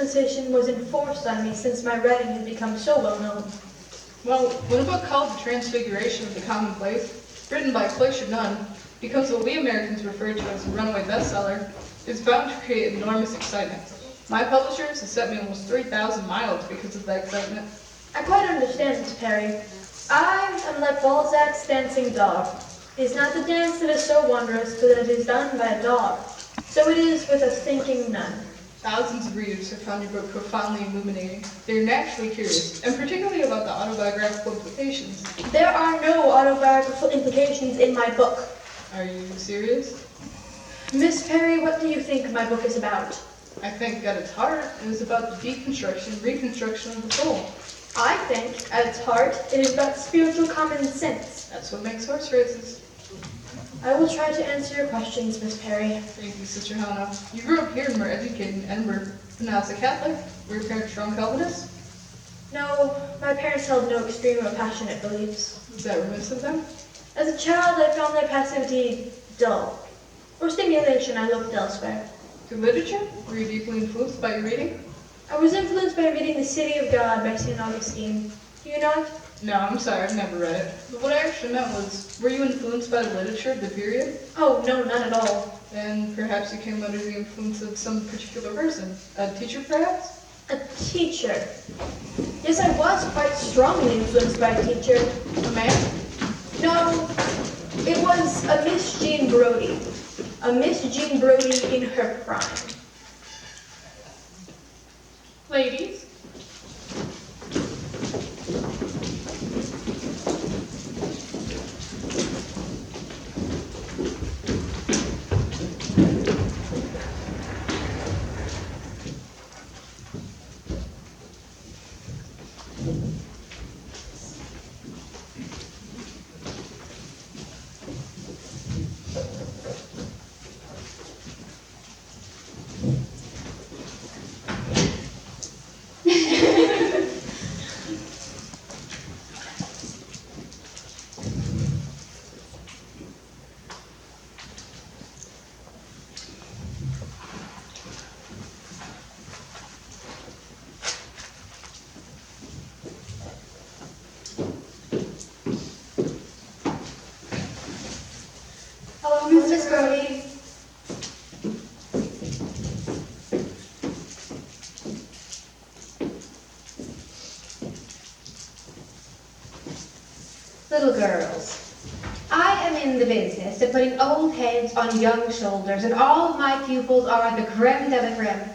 sensation was enforced on me since my writing had become so well known. Well, when a book called The Transfiguration of the Commonplace, written by Fleischer Nunn, becomes what we Americans refer to as a runaway bestseller, it's bound to create enormous excitement. My publishers have sent me almost 3,000 miles because of that excitement. I quite understand, Miss Perry. I am like Balzac's dancing dog. It is not the dance that is so wondrous, but that it is done by a dog. So it is with a thinking nun. Thousands of readers have found your book profoundly illuminating. They are naturally curious, and particularly about the autobiographical implications. There are no autobiographical implications in my book. Are you serious? Miss Perry, what do you think my book is about? I think at its heart, it is about the deconstruction and reconstruction of the soul. I think, at its heart, it is about spiritual common sense. That's what makes horse races. I will try to answer your questions, Miss Perry. Thank you, Sister Hannah. You grew up here and were educated in Edinburgh, but now as a Catholic, were your parents strong Calvinists? No, my parents held no extreme or passionate beliefs. Is that remiss of them? As a child, I found their passivity dull. For stimulation, I looked elsewhere. Through literature? Were you deeply influenced by your reading? I was influenced by reading The City of God by St. Augustine. Do you know it? No, I'm sorry, I've never read it. But what I actually meant was, were you influenced by the literature of the period? Oh, no, not at all. Then perhaps you came under the influence of some particular person. A teacher, perhaps? A teacher. Yes, I was quite strongly influenced by a teacher. A man? No, it was a Miss Jean Brodie. A Miss Jean Brodie in her prime. Ladies, Hello, Miss Brodie. Little girls, I am in the business of putting old heads on young shoulders, and all of my pupils are the creme de la creme.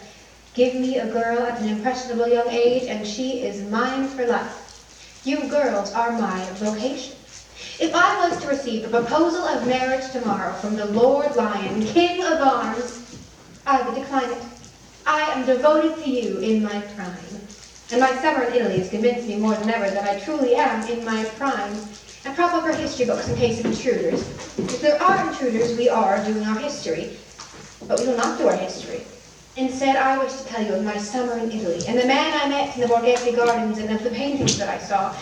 Give me a girl at an impressionable young age, and she is mine for life. You girls are my vocation. If I was to receive a proposal of marriage tomorrow from the Lord Lion, King of Arms, I would decline it. I am devoted to you in my prime. And my summer in Italy has convinced me more than ever that I truly am in my prime. And prop up our history books in case of intruders. If there are intruders, we are doing our history. But we will not do our history. Instead, I wish to tell you of my summer in Italy, and the man I met in the Borghese Gardens, and of the paintings that I saw.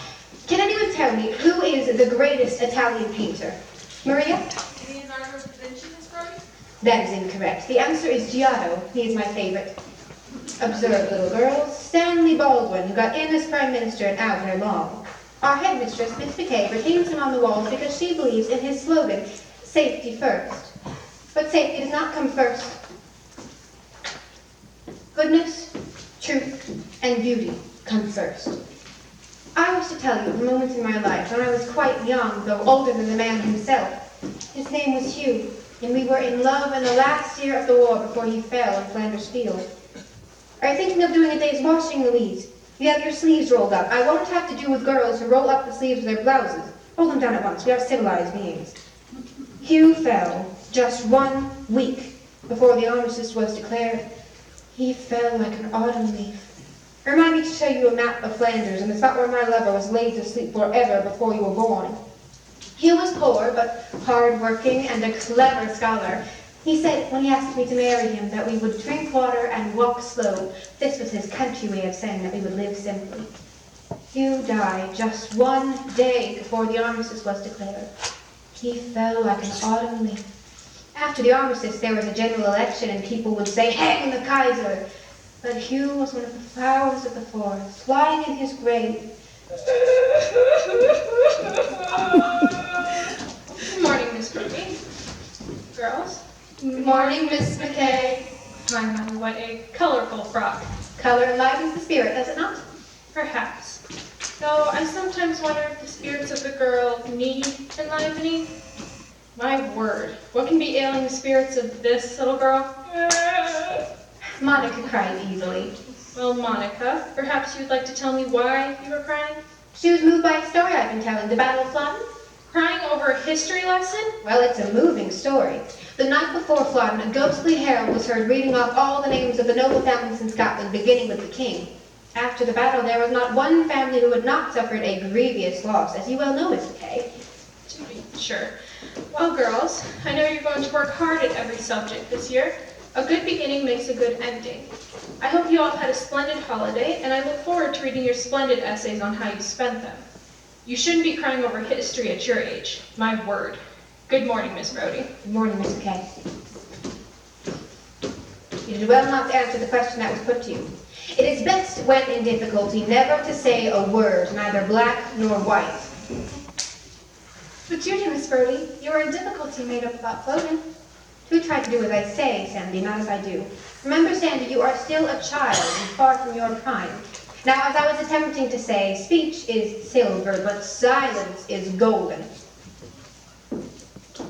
Can anyone tell me who is the greatest Italian painter? Maria? Leonardo da Vinci, Miss Brodie? That is incorrect. The answer is Giotto. He is my favorite. Observe, little girls. Stanley Baldwin, who got in as Prime Minister and out ere long. Our headmistress, Miss McKay, retains him on the walls because she believes in his slogan, safety first. But safety does not come first. Goodness, truth, and beauty come first. I wish to tell you of moments in my life when I was quite young, though older than the man himself. His name was Hugh, and we were in love in the last year of the war before he fell in Flanders Field. Are you thinking of doing a day's washing, Louise? You have your sleeves rolled up. I won't have to do with girls who roll up the sleeves of their blouses. Roll them down at once. We are civilized beings. Hugh fell just 1 week before the armistice was declared. He fell like an autumn leaf. Remind me to show you a map of Flanders and the spot where my lover was laid to sleep forever before you were born. Hugh was poor, but hard-working and a clever scholar. He said, when he asked me to marry him, that we would drink water and walk slow. This was his country way of saying that we would live simply. Hugh died just 1 day before the armistice was declared. He fell like an autumn leaf. After the armistice, there was a general election, and people would say, "Hang the Kaiser!" But Hugh was one of the flowers of the forest, lying in his grave. Good morning, Miss Brodie. Girls? Good morning, Miss McKay. My, what a colorful frock. Color enlivens the spirit, does it not? Perhaps. Though I sometimes wonder if the spirits of the girl need enlivening. My word, what can be ailing the spirits of this little girl? Monica cried easily. Well, Monica, perhaps you'd like to tell me why you were crying? She was moved by a story I've been telling, the Battle of Flodden. Crying over a history lesson? Well, it's a moving story. The night before Flodden, a ghostly herald was heard reading off all the names of the noble families in Scotland, beginning with the king. After the battle, there was not one family who had not suffered a grievous loss, as you well know, Miss McKay. To be sure. Well, girls, I know you're going to work hard at every subject this year. A good beginning makes a good ending. I hope you all had a splendid holiday, and I look forward to reading your splendid essays on how you spent them. You shouldn't be crying over history at your age. My word. Good morning, Miss Brodie. Good morning, Miss McKay. You did well not to answer the question that was put to you. It is best, when in difficulty, never to say a word, neither black nor white. But you do, Miss Brodie. You are in difficulty made up about floating. Do try to do as I say, Sandy, not as I do. Remember, Sandy, you are still a child and far from your prime. Now, as I was attempting to say, speech is silver, but silence is golden.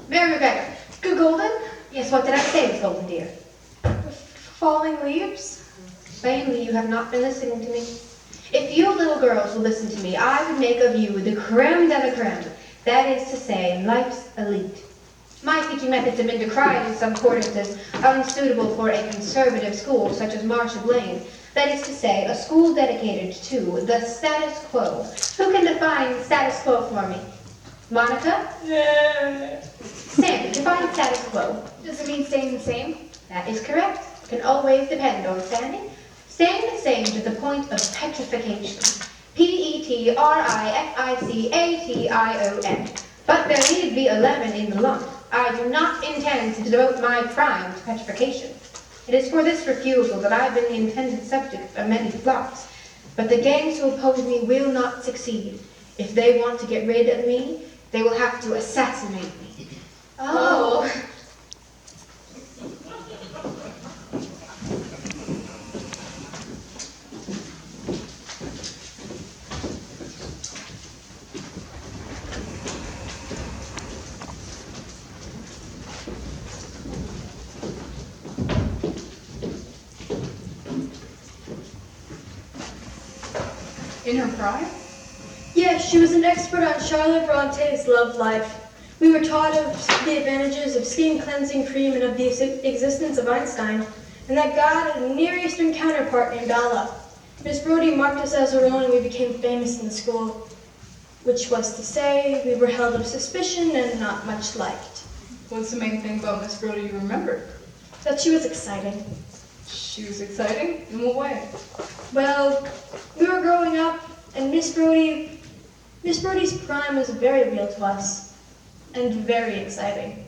Mary Rebecca. Good golden? Yes, what did I say, Miss Golden, dear? Falling leaves? Plainly, you have not been listening to me. If you little girls will listen to me, I would make of you the creme de la creme. That is to say, life's elite. My teaching methods have been decried in some quarters as unsuitable for a conservative school such as Marcia Blaine. That is to say, a school dedicated to the status quo. Who can define status quo for me? Monica? Sandy, define status quo. Does it mean staying the same? That is correct. Can always depend on Sandy. Staying the same to the point of petrification. Petrification. But there need be 11 in the lump. I do not intend to devote my prime to petrification. It is for this refusal that I have been the intended subject of many plots. But the gangs who oppose me will not succeed. If they want to get rid of me, they will have to assassinate me. Oh. In her prime? Yes, she was an expert on Charlotte Bronte's love life. We were taught of the advantages of skin cleansing cream and of the existence of Einstein, and that God had a Near Eastern counterpart named Allah. Miss Brodie marked us as her own, and we became famous in the school, which was to say, we were held of suspicion and not much liked. What's the main thing about Miss Brodie you remember? That she was exciting. She was exciting? In what way? Well, we were growing up, and Miss Brodie's prime was very real to us, and very exciting.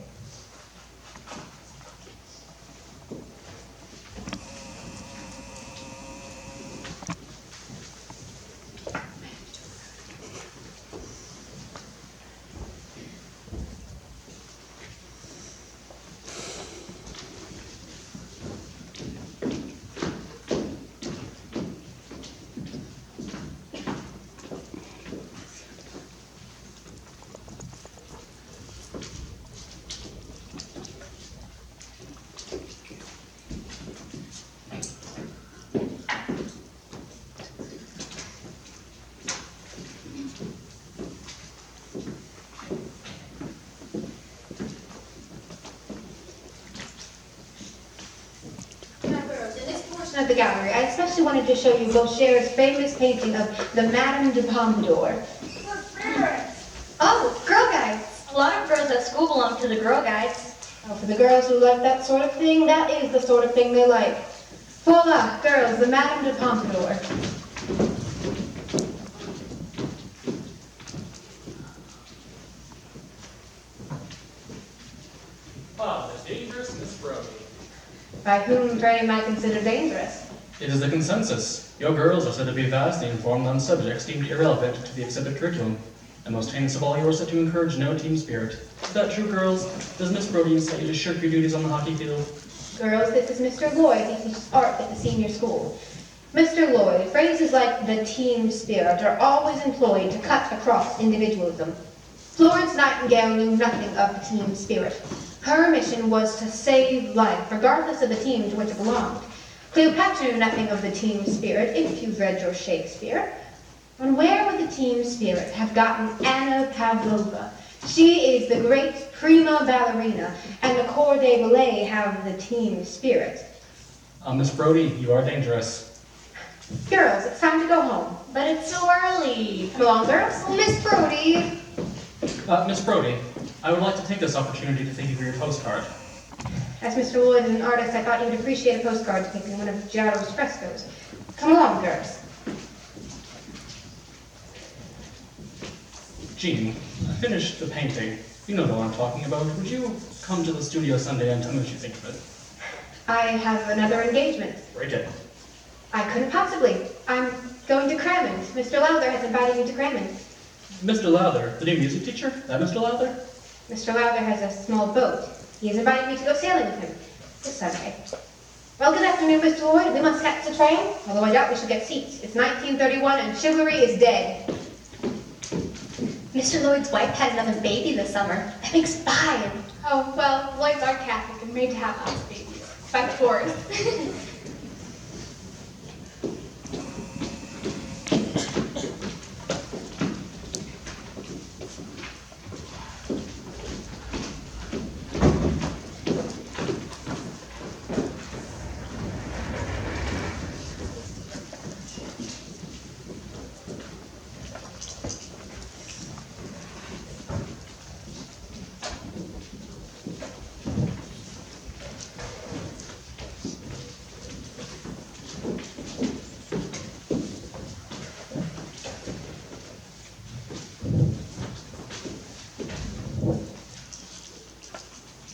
Of the gallery, I especially wanted to show you Gaucher's famous painting of the Madame de Pompadour. Oh, Girl Guides. A lot of girls at school belong to the Girl Guides. Oh, for the girls who like that sort of thing, that is the sort of thing they like. Voila, girls, the Madame de Pompadour. Ah, the dangerous Miss Brodie. By whom, pray, am I considered dangerous? It is the consensus. Your girls are said to be vastly informed on subjects deemed irrelevant to the exhibit curriculum. And most heinous of all, you are said to encourage no team spirit. Is that true, girls? Does Miss Brodie incite you to shirk your duties on the hockey field? Girls, this is Mr. Lloyd. He teaches art at the senior school. Mr. Lloyd, phrases like the team spirit are always employed to cut across individualism. Florence Nightingale knew nothing of the team spirit. Her mission was to save life, regardless of the team to which it belonged. Cleopatra knew nothing of the team spirit, if you've read your Shakespeare. And where would the team spirit have gotten Anna Pavlova? She is the great prima ballerina, and the corps de ballet have the team spirit. Miss Brodie, you are dangerous. Girls, it's time to go home. But it's so early. Come along, girls. Miss Brodie. Miss Brodie, I would like to take this opportunity to thank you for your postcard. As Mr. Lloyd is an artist, I thought you would appreciate a postcard depicting one of Giotto's frescoes. Come along, girls. Jean, finish the painting. You know the one I'm talking about. Would you come to the studio Sunday and tell me what you think of it? I have another engagement. Break it. I couldn't possibly. I'm going to Crammond. Mr. Lowther has invited me to Crammond. Mr. Lowther, the new music teacher? That Mr. Lowther? Mr. Lowther has a small boat. He has invited me to go sailing with him this Sunday. Well, good afternoon, Mr. Lloyd. We must catch the train, although I doubt we shall get seats. It's 1931 and chivalry is dead. Mr. Lloyd's wife had another baby this summer. That makes 5. Oh, well, Lloyds are Catholic and made to have lots of babies. By force.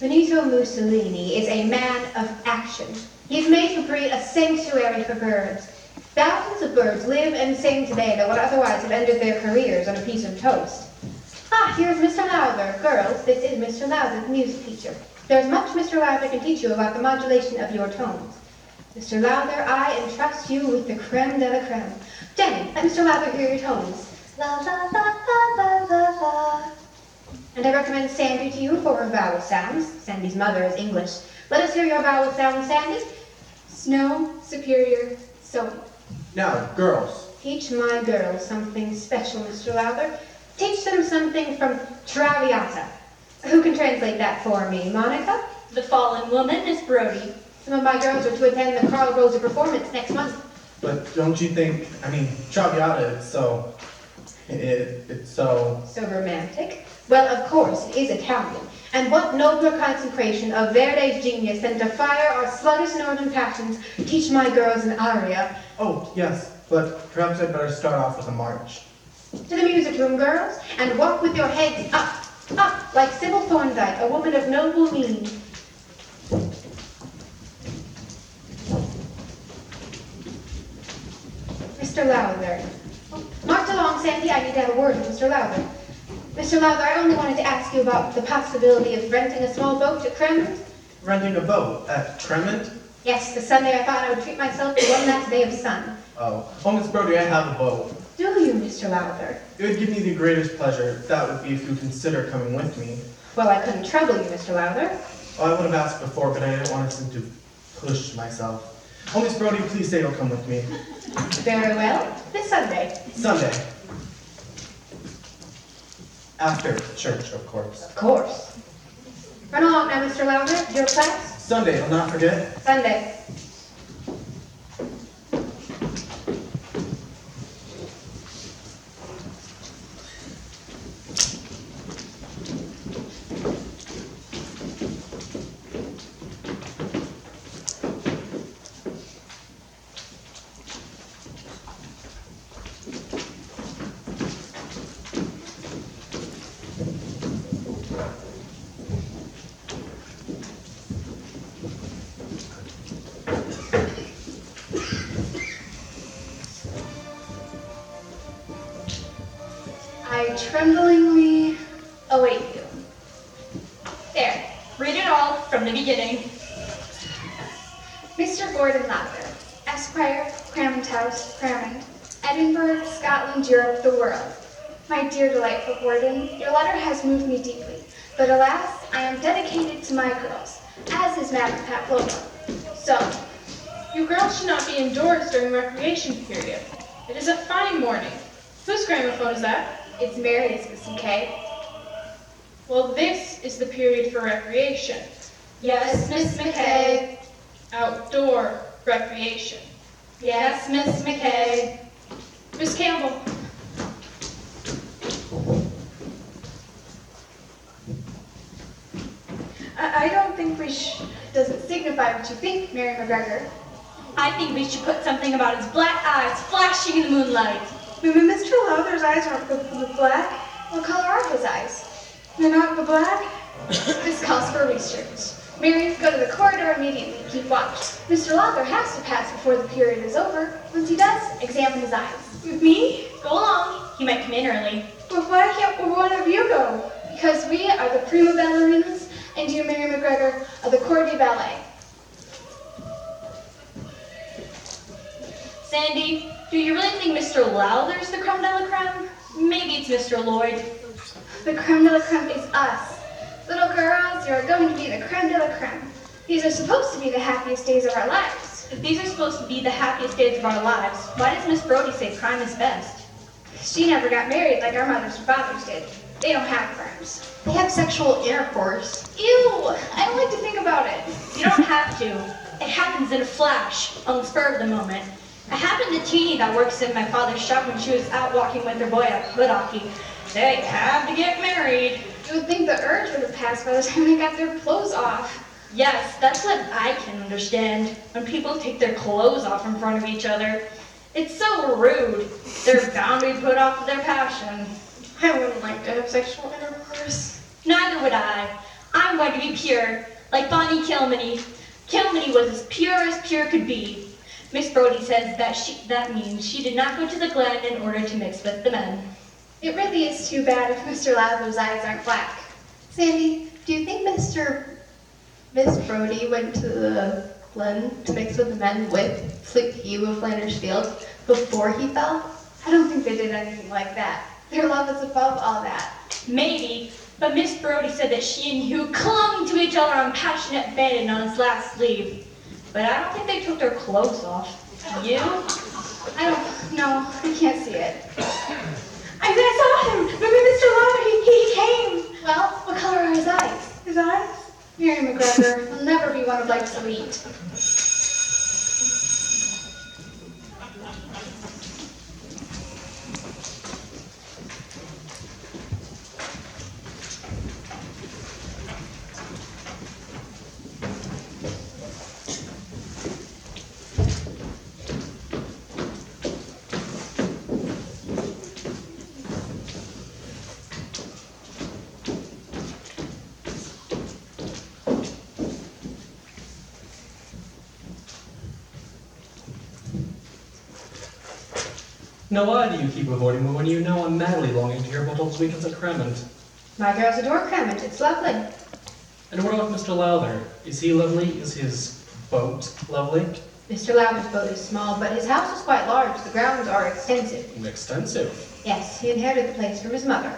Benito Mussolini is a man of action. He's made Capri a sanctuary for birds. Thousands of birds live and sing today that would otherwise have ended their careers on a piece of toast. Ah, here's Mr. Lowther. Girls, this is Mr. Lowther, the music teacher. There's much Mr. Lowther can teach you about the modulation of your tones. Mr. Lowther, I entrust you with the creme de la creme. Jenny, let Mr. Lowther hear your tones. La la la la la la la. And I recommend Sandy to you for her vowel sounds. Sandy's mother is English. Let us hear your vowel sounds, Sandy. Snow, superior, sewing. Now, girls. Teach my girls something special, Mr. Lowther. Teach them something from Traviata. Who can translate that for me? Monica? The fallen woman is Brodie. Some of my girls are to attend the Carl Rosa performance next month. But don't you think, Traviata, it's so... So romantic. Well, of course, it is Italian. And what nobler consecration of Verdi's genius than to fire our sluggish northern passions, teach my girls an aria. Oh, yes, but perhaps I'd better start off with a march. To the music room, girls, and walk with your heads up, up, like Sybil Thorndike, a woman of noble mien. Mr. Lowther. March along, Sandy, I need to have a word with Mr. Lowther. Mr. Lowther, I only wanted to ask you about the possibility of renting a small boat at Crammond. Renting a boat at Crammond? Yes, this Sunday I thought I would treat myself to one last day of sun. Oh, Miss Brodie, I have a boat. Do you, Mr. Lowther? It would give me the greatest pleasure. That would be if you consider coming with me. Well, I couldn't trouble you, Mr. Lowther. Oh, I would have asked before, but I didn't want to push myself. Miss Brodie, please say you'll come with me. Very well. This Sunday. Sunday. After church, of course. Of course. Run along now, Mr. Lowther. Your class? Sunday, I'll not forget. Sunday. I tremblingly await you. There, read it all from the beginning. Mr. Gordon Lowther, Esquire, Cramond House, Cramond, Edinburgh, Scotland, Europe, the world. My dear delightful Gordon, your letter has moved me deeply, but alas, I am dedicated to my girls, as is Madame Pavlova. So, You girls should not be indoors during recreation period. It is a fine morning. Whose gramophone is that? it's Mary's, Miss McKay. Well, this is the period for recreation. Yes, Miss McKay. Outdoor recreation. Yes, Miss McKay. Miss Campbell. I don't think we doesn't signify what you think, Mary McGregor. I think we should put something about his black eyes flashing in the moonlight. Mr. Lowther's eyes aren't the black. What color are his eyes? They're not the black. This calls for research. Mary, go to the corridor immediately and keep watch. Mr. Lowther has to pass before the period is over. Once he does, examine his eyes. With me? Go along. He might come in early. But why can't one of you go? Because we are the prima ballerinas, and you, Mary McGregor, are the corps de ballet. Sandy, do you really think Mr. Lowther's the creme de la creme? Maybe it's Mr. Lloyd. The creme de la creme is us. Little girls, you are going to be the creme de la creme. These are supposed to be the happiest days of our lives. If these are supposed to be the happiest days of our lives, why does Miss Brodie say crime is best? She never got married like our mothers and fathers did. They don't have crimes. They have sexual intercourse. Ew! I don't like to think about it. You don't have to. It happens in a flash, on the spur of the moment. It happened to Teeny that works in my father's shop when she was out walking with her boy at foot hockey. They had to get married. You would think the urge would have passed by the time they got their clothes off. Yes, that's what I can understand. When people take their clothes off in front of each other. It's so rude. They're bound to be put off with their passion. I wouldn't like to have sexual intercourse. Neither would I. I'm going to be pure, like Bonnie Kilmeny. Kilmeny was as pure could be. Miss Brodie says that means she did not go to the Glen in order to mix with the men. It really is too bad if Mr. Lowther's eyes aren't black. Sandy, do you think Miss Brodie went to the Glen to mix with the men with Hugh of Flanders Field before he fell? I don't think they did anything like that. Their love is above all that. Maybe, but Miss Brodie said that she and Hugh clung to each other on passionate abandon on his last leave. But I don't think they took their clothes off. You? I don't know. I can't see it. I saw him. Mr. Lowther, he came. Well, what color are his eyes? His eyes? Mary McGregor will never be one of life's elite. Now why do you keep avoiding me when you know I'm madly longing to hear about all those weekends at Cramond? My girls adore Cramond. It's lovely. And what about Mr. Lowther? Is he lovely? Is his boat lovely? Mr. Lowther's boat is small, but his house is quite large. The grounds are extensive. Extensive. Yes, he inherited the place from his mother.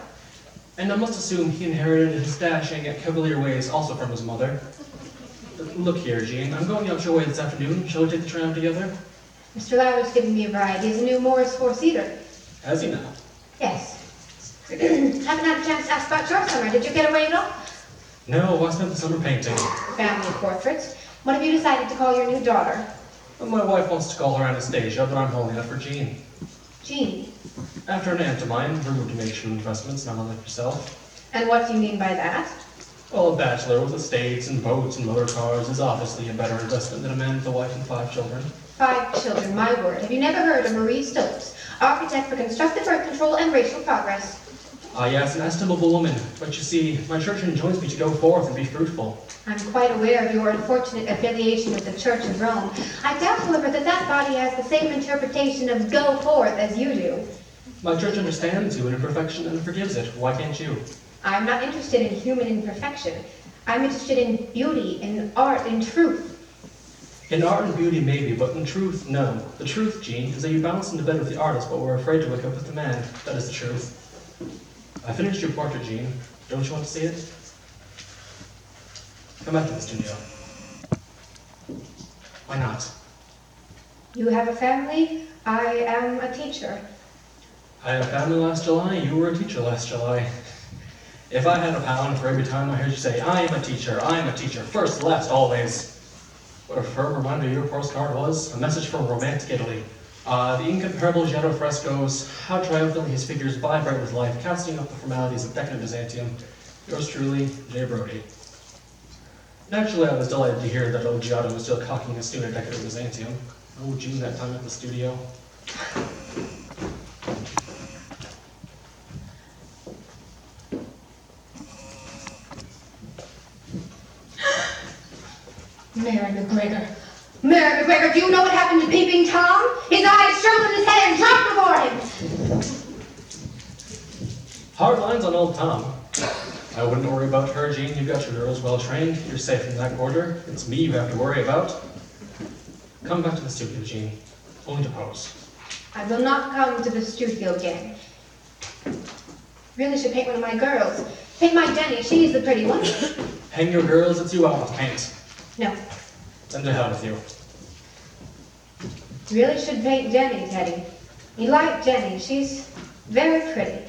And I must assume he inherited his dashing and cavalier ways also from his mother. Look here, Jean, I'm going out your way this afternoon. Shall we take the tram together? Mr. Lowther's given me a ride. He has a new Morris four-seater. Has he now? Yes. Haven't had a chance to ask about your summer. Did you get away at all? No, I spent the summer painting. Family portraits. What have you decided to call your new daughter? Well, my wife wants to call her Anastasia, but I'm holding out for Jean. Jean. After an aunt of mine, rumored to make shoe investments, not unlike yourself. And what do you mean by that? Well, a bachelor with estates and boats and motor cars is obviously a better investment than a man with a wife and 5 children. 5 children, my word. Have you never heard of Marie Stokes, architect for constructive birth control and racial progress? Ah, yes, an estimable woman. But you see, my church enjoins me to go forth and be fruitful. I'm quite aware of your unfortunate affiliation with the Church of Rome. I doubt, however, that that body has the same interpretation of go forth as you do. My church understands human imperfection and forgives it. Why can't you? I'm not interested in human imperfection. I'm interested in beauty, in art, in truth. In art and beauty, maybe, but in truth, no. The truth, Jean, is that you bounced into bed with the artist, but were afraid to wake up with the man. That is the truth. I finished your portrait, Jean. Don't you want to see it? Come back to the studio. Why not? You have a family. I am a teacher. I had a family last July. You were a teacher last July. If I had a pound for every time I heard you say, I am a teacher, first, last, always. What a firm reminder your postcard was. A message from romantic Italy. The incomparable Giotto frescoes, how triumphantly his figures vibrate with life, casting up the formalities of decadent Byzantium. Yours truly, J. Brodie. Naturally, I was delighted to hear that old Giotto was still cocking his student decadent Byzantium. Oh, June, that time at the studio. Mary McGregor. Mary McGregor, do you know what happened to Peeping Tom? His eyes shriveled in his head and dropped before him. Hard lines on old Tom. I wouldn't worry about her, Jean. You've got your girls well trained. You're safe in that quarter. It's me you have to worry about. Come back to the studio, Jean. Only to pose. I will not come to the studio again. Really should paint one of my girls. Paint my Denny, she's the pretty one. Hang your girls, it's you out with paint. No, Then to hell with you. really should paint Jenny, Teddy. You like Jenny, she's very pretty.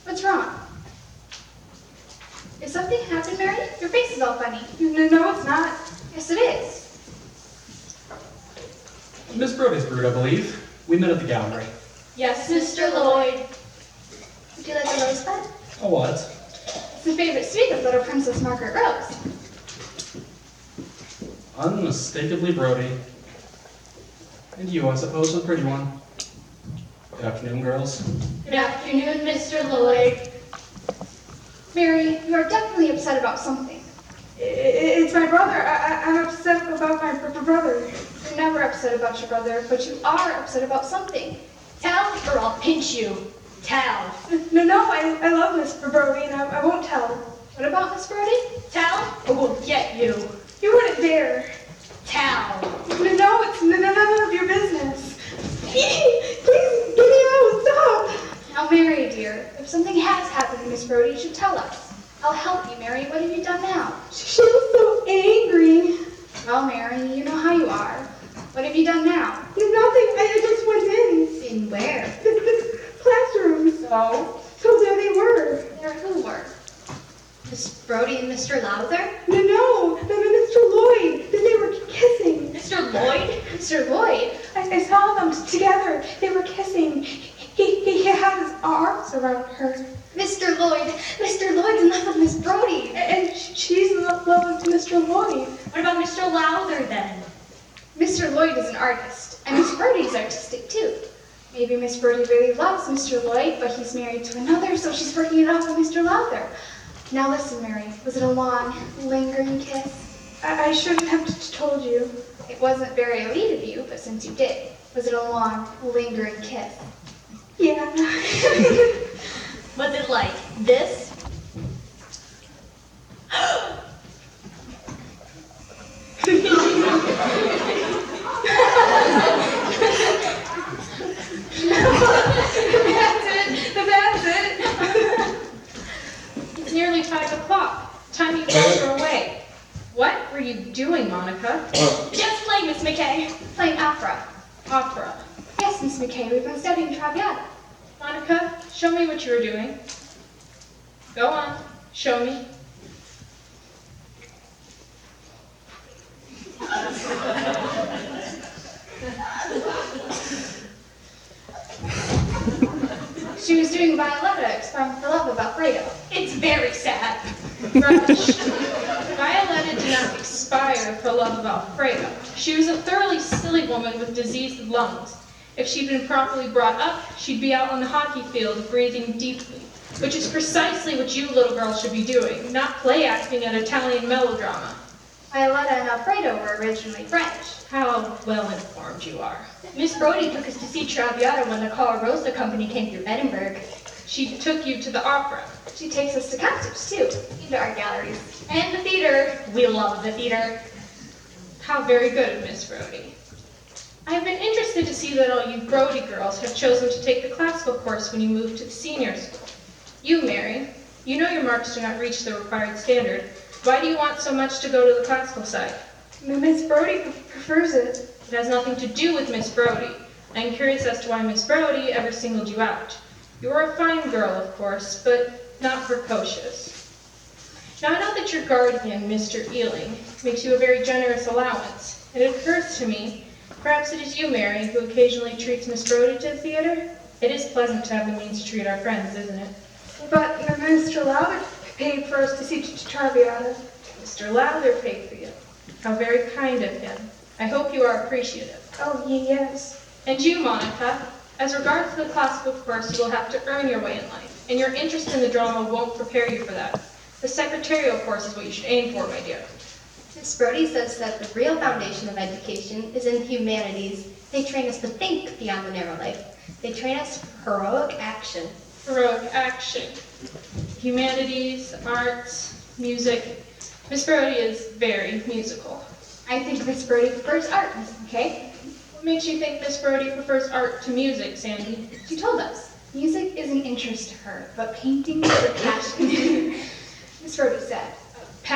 What's wrong? Is something happened, Mary? Your face is all funny. No, it's not. Yes, it is. Miss Brodie's brood, I believe. We met at the gallery. Yes, Mr. Lloyd. Would you like a rosebud? A what? It's the favorite sweet of little Princess Margaret Rose. Unmistakably Brodie. And you, I suppose, the pretty one. Good afternoon, girls. Good afternoon, Mr. Lloyd. Mary, you are definitely upset about something. It's my brother. I'm upset about my brother. You're never upset about your brother, but you are upset about something. Tell or I'll pinch you. Tell. No, I love Miss Brodie and I won't tell. What about Miss Brodie? Tell or we'll get you. You wouldn't dare. Tell. No, it's none of your business. Please, get me out, stop. Now, Mary, dear, if something has happened to Miss Brodie, you should tell us. I'll help you, Mary. What have you done now? She was so angry. Well, Mary, you know how you are. What have you done now? Nothing, I just went in. In where? The classroom. So there they were. There who were? Miss Brodie and Mr. Lowther? No, Mr. Lloyd. They were kissing. Mr. Lloyd? Mr. Lloyd? I saw them together. They were kissing. He had his arms around her. Mr. Lloyd's in love with Miss Brodie. And she's in love with Mr. Lloyd. What about Mr. Lowther then? Mr. Lloyd is an artist, and Miss Brodie's artistic too. Maybe Miss Brodie really loves Mr. Lloyd, but he's married to another, so she's working it off with Mr. Lowther. Now listen, Mary, was it a long, lingering kiss? I shouldn't have told you. It wasn't very elite of you, but since you did, was it a long, lingering kiss? Yeah. Was it like this? That's it. It's nearly 5 o'clock. Time you called her away. What were you doing, Monica? Just play, Miss McKay. Playing opera. Opera. Yes, Miss McKay, we've been studying Traviata. Monica, show me what you were doing. Go on, show me. Alfredo. It's very sad. Rubbish. Violetta did not expire for love of Alfredo. She was a thoroughly silly woman with diseased lungs. If she'd been properly brought up, she'd be out on the hockey field breathing deeply, which is precisely what you little girls should be doing, not play acting at Italian melodrama. Violetta and Alfredo were originally French. How well informed you are. Miss Brodie took us to see Traviata when the Colorosa Company came through Edinburgh. She took you to the opera. She takes us to concerts, too, into art galleries. And the theater. We love the theater. How very good of Miss Brodie. I have been interested to see that all you Brodie girls have chosen to take the classical course when you move to the senior school. You, Mary, you know your marks do not reach the required standard. Why do you want so much to go to the classical side? Miss Brodie prefers it. It has nothing to do with Miss Brodie. I am curious as to why Miss Brodie ever singled you out. You are a fine girl, of course, but not precocious. Now I know that your guardian, Mr. Ealing, makes you a very generous allowance. It occurs to me, perhaps it is you, Mary, who occasionally treats Miss Brodie to the theater? It is pleasant to have the means to treat our friends, isn't it? But Mr. Lowther paid for us to see Traviata. Mr. Lowther paid for you. How very kind of him. I hope you are appreciative. Oh, yes. And you, Monica, as regards to the classical course, you will have to earn your way in life, and your interest in the drama won't prepare you for that. The secretarial course is what you should aim for, my dear. Miss Brodie says that the real foundation of education is in the humanities. They train us to think beyond the narrow life. They train us for heroic action. Heroic action. Humanities, arts, music. Miss Brodie is very musical. I think Miss Brodie prefers art, Miss McKay. What makes you think Miss Brodie prefers art to music, Sandy? She told us. Music is an interest to her, but painting is a passion. Miss Brodie said,